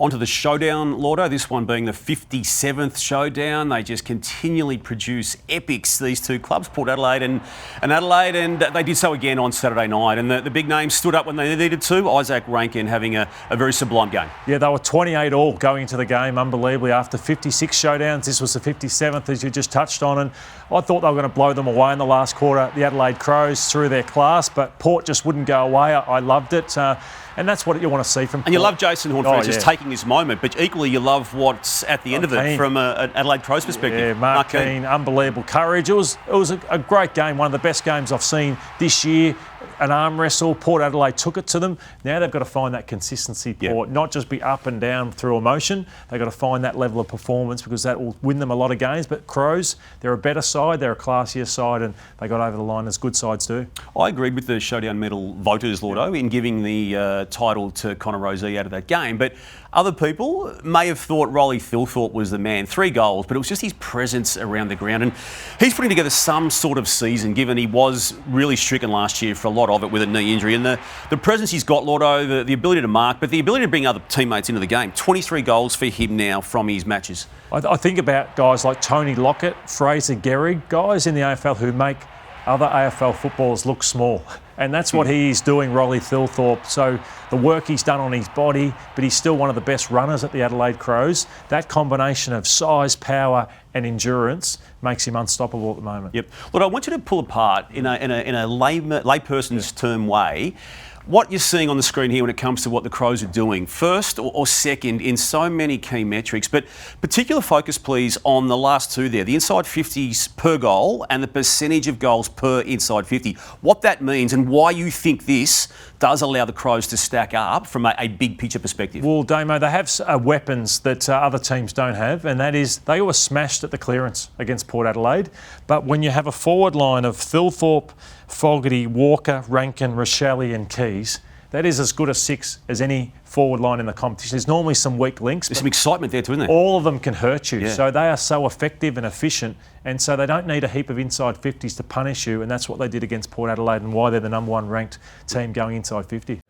Onto the Showdown, Lordo, this one being the 57th Showdown. They just continually produce epics, these two clubs, Port Adelaide and Adelaide, and they did so again on Saturday night. And the big names stood up when they needed to. Isaac Rankin having a very sublime game. Yeah, they were 28 all going into the game, unbelievably. After 56 Showdowns, this was the 57th, as you just touched on. And I thought they were going to blow them away in the last quarter. The Adelaide Crows threw their class, but Port just wouldn't go away. I loved it. And that's what you want to see from Port. And you love Jason Horne-Francis taking this moment, but equally you love what's at the end of it from an Adelaide Crows perspective. Yeah, Mark Keane, unbelievable courage. It was a great game, one of the best games I've seen this year. An arm wrestle, Port Adelaide took it to them. Now they've got to find that consistency, Port, not just be up and down through emotion. They've got to find that level of performance because that will win them a lot of games. But Crows, they're a better side, they're a classier side, and they got over the line as good sides do. I agreed with the Showdown medal voters, Lordo, in giving the title to Connor Rozee out of that game. But other people may have thought Riley Thilthorpe was the man. 3 goals, but it was just his presence around the ground. And he's putting together some sort of season, given he was really stricken last year for a lot of it with a knee injury. And the presence he's got, Lordo, the ability to mark, but the ability to bring other teammates into the game. 23 goals for him now from his matches. I think about guys like Tony Lockett, Fraser Gehrig, guys in the AFL who make other AFL footballers look small. And that's what he's doing, Riley Thilthorpe. So the work he's done on his body, but he's still one of the best runners at the Adelaide Crows. That combination of size, power and endurance makes him unstoppable at the moment. Yep. Look, I want you to pull apart in a layperson's term way what you're seeing on the screen here when it comes to what the Crows are doing, first or second in so many key metrics, but particular focus, please, on the last two there, the inside 50s per goal and the percentage of goals per inside 50. What that means and why you think this does allow the Crows to stack up from a big picture perspective. Well, Damo, they have weapons that other teams don't have, and that is they were smashed at the clearance against Port Adelaide. But when you have a forward line of Thilthorpe, Fogarty, Walker, Rankin, Rochelle and Keys, that is as good a 6 as any forward line in the competition. There's normally some weak links. There's some excitement there too, isn't there? All of them can hurt you. So they are so effective and efficient, and so they don't need a heap of inside 50s to punish you, and that's what they did against Port Adelaide and why they're the #1 ranked team going inside 50.